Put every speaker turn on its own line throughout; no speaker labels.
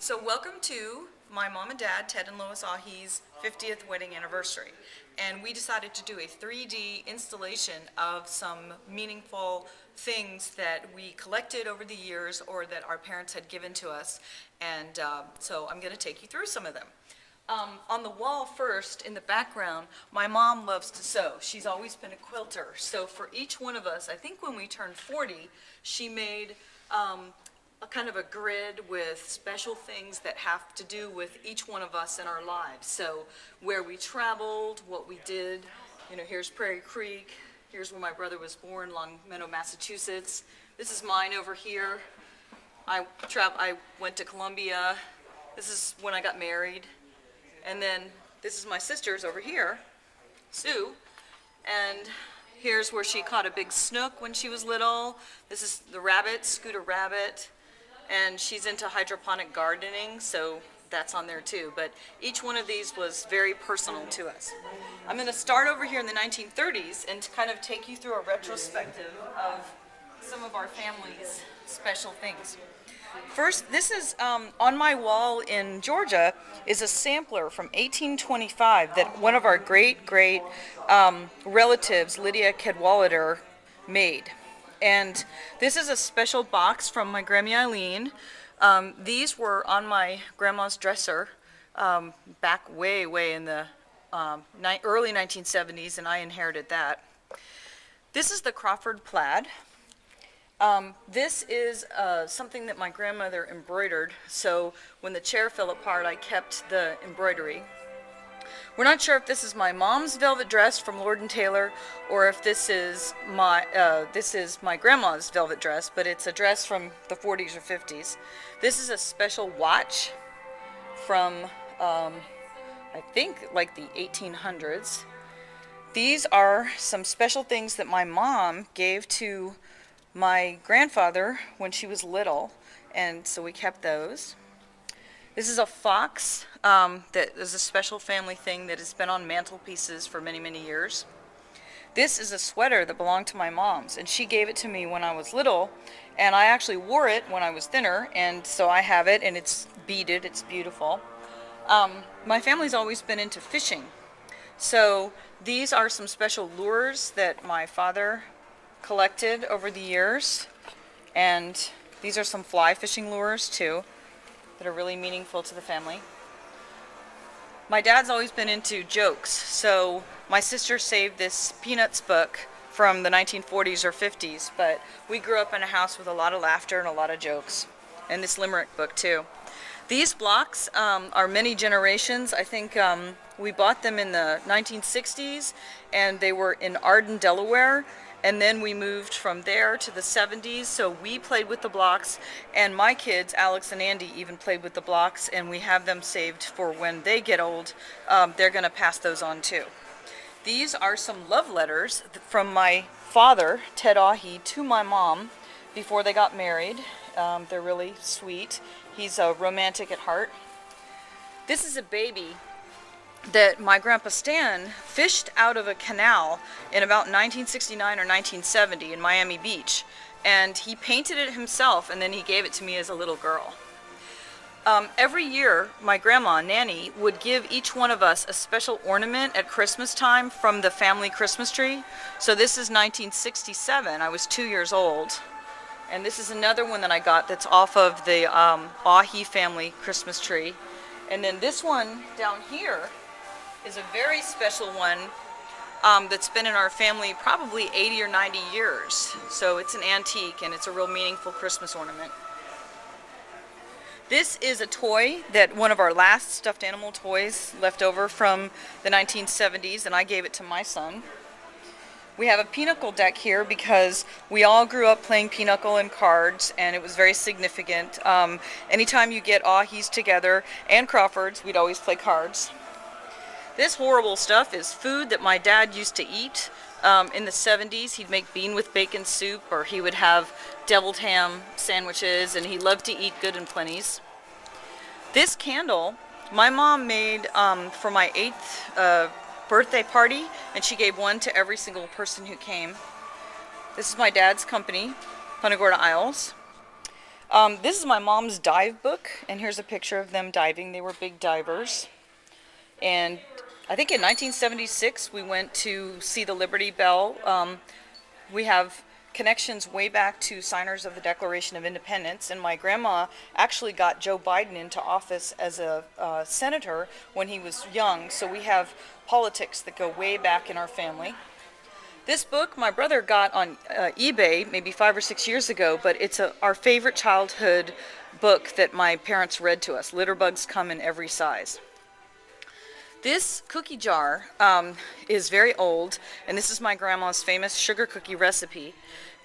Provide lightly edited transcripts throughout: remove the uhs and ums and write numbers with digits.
So welcome to my mom and dad, Ted and Lois Aughey's 50th wedding anniversary. And we decided to do a 3D installation of some meaningful things that we collected over the years or that our parents had given to us. And so I'm going to take you through some of them. On the wall first, in the background, my mom loves to sew. She's always been a quilter. So for each one of us, I think when we turned 40, she made a kind of a grid with special things that have to do with each one of us in our lives. So where we traveled, what we did, here's Prairie Creek, here's where my brother was born, Long Meadow, Massachusetts. This is mine over here. I went to Columbia. This is when I got married. And then this is my sister's over here, Sue. And here's where she caught a big snook when she was little. This is the rabbit, Scooter Rabbit. And she's into hydroponic gardening, so that's on there too. But each one of these was very personal to us. I'm going to start over here in the 1930s and kind of take you through a retrospective of some of our family's special things. First, this is on my wall in Georgia is a sampler from 1825 that one of our great relatives, Lydia Cadwallader, made. And this is a special box from my Grandma Eileen. These were on my grandma's dresser back way in the early 1970s, and I inherited that. This is the Crawford plaid. This is something that my grandmother embroidered, so when the chair fell apart, I kept the embroidery. We're not sure if this is my mom's velvet dress from Lord & Taylor or if this is my grandma's velvet dress, but it's a dress from the 40s or 50s. This is a special watch from, I think, like the 1800s. These are some special things that my mom gave to my grandfather when she was little, and so we kept those. This is a fox that is a special family thing that has been on mantelpieces for many years. This is a sweater that belonged to my mom's, and she gave it to me when I was little, and I actually wore it when I was thinner, and so I have it, and it's beaded, it's beautiful. My family's always been into fishing, so these are some special lures that my father collected over the years, and these are some fly fishing lures too that are really meaningful to the family. My dad's always been into jokes, so my sister saved this Peanuts book from the 1940s or 50s, but we grew up in a house with a lot of laughter and a lot of jokes, and this limerick book too. These blocks are many generations. I think we bought them in the 1960s, and they were in Arden, Delaware. And then we moved from there to the 70s, so we played with the blocks, and my kids, Alex and Andy, even played with the blocks, and we have them saved for when they get old. They're going to pass those on too. These are some love letters from my father, Ted Aughey, to my mom before they got married. They're really sweet. He's a romantic at heart. This is a baby that my grandpa Stan fished out of a canal in about 1969 or 1970 in Miami Beach, and he painted it himself, and then he gave it to me as a little girl. Every year, my grandma, Nanny, would give each one of us a special ornament at Christmas time from the family Christmas tree. So this is 1967. I was 2 years old. And this is another one that I got that's off of the Aughey family Christmas tree. And then this one down here is a very special one that's been in our family probably 80 or 90 years. So it's an antique, and it's a real meaningful Christmas ornament. This is a toy that one of our last stuffed animal toys left over from the 1970s, and I gave it to my son. We have a pinochle deck here because we all grew up playing pinochle and cards, and it was very significant. Anytime you get Aughey's together and Crawfords, we'd always play cards. This horrible stuff is food that my dad used to eat in the 70s. He'd make bean with bacon soup, or he would have deviled ham sandwiches, and he loved to eat good and plenties. This candle, my mom made for my 8th birthday party, and she gave one to every single person who came. This is my dad's company, Punta Gorda Isles. This is my mom's dive book, and here's a picture of them diving. They were big divers. And I think in 1976 we went to see the Liberty Bell. We have connections way back to signers of the Declaration of Independence, and my grandma actually got Joe Biden into office as a senator when he was young, so we have politics that go way back in our family. This book my brother got on eBay maybe 5 or 6 years ago, but it's our favorite childhood book that my parents read to us. Litterbugs Come in Every Size. This cookie jar is very old, and this is my grandma's famous sugar cookie recipe.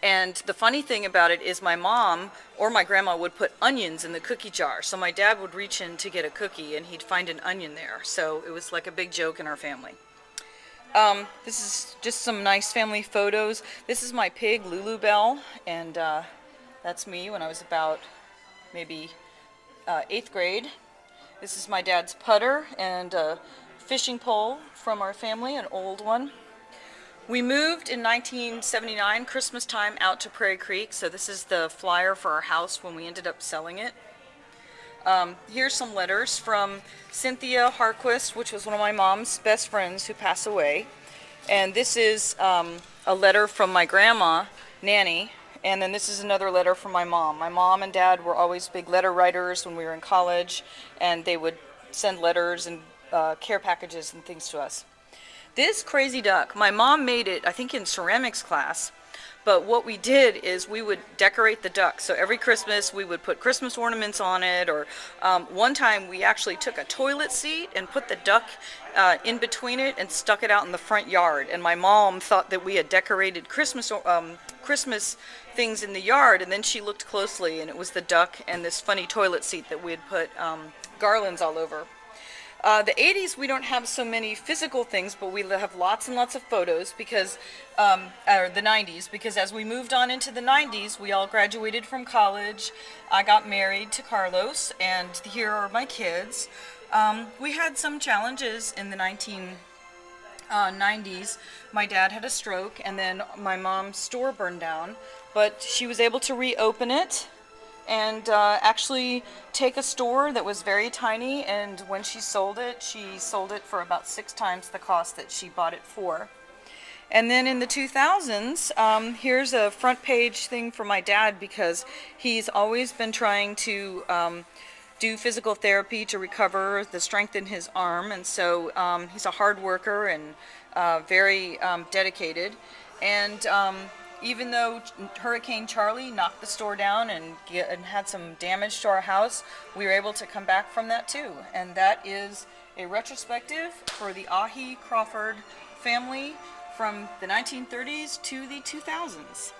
And the funny thing about it is my mom or my grandma would put onions in the cookie jar. So my dad would reach in to get a cookie, and he'd find an onion there. So it was like a big joke in our family. This is just some nice family photos. This is my pig, Lulu Bell, and that's me when I was about maybe 8th grade. This is my dad's putter and a fishing pole from our family, an old one. We moved in 1979, Christmas time, out to Prairie Creek, so this is the flyer for our house when we ended up selling it. Here's some letters from Cynthia Harquist, which was one of my mom's best friends who passed away. And this is a letter from my grandma, Nanny. And then this is another letter from my mom. My mom and dad were always big letter writers when we were in college, and they would send letters and care packages and things to us. This crazy duck, my mom made it, I think, in ceramics class. But what we did is we would decorate the duck. So every Christmas we would put Christmas ornaments on it, or one time we actually took a toilet seat and put the duck in between it and stuck it out in the front yard. And my mom thought that we had decorated Christmas things in the yard, and then she looked closely and it was the duck and this funny toilet seat that we had put garlands all over. The 80s, we don't have so many physical things, but we have lots and lots of photos because, or the 90s, because as we moved on into the 90s, we all graduated from college. I got married to Carlos, and here are my kids. We had some challenges in the 1990s. My dad had a stroke, and then my mom's store burned down, but she was able to reopen it and actually take a store that was very tiny, and when she sold it for about 6 times the cost that she bought it for. And then in the 2000s, here's a front page thing for my dad, because he's always been trying to do physical therapy to recover the strength in his arm, and so he's a hard worker and very dedicated. And even though Hurricane Charlie knocked the store down and had some damage to our house, we were able to come back from that too. And that is a retrospective for the Aughey Crawford family from the 1930s to the 2000s.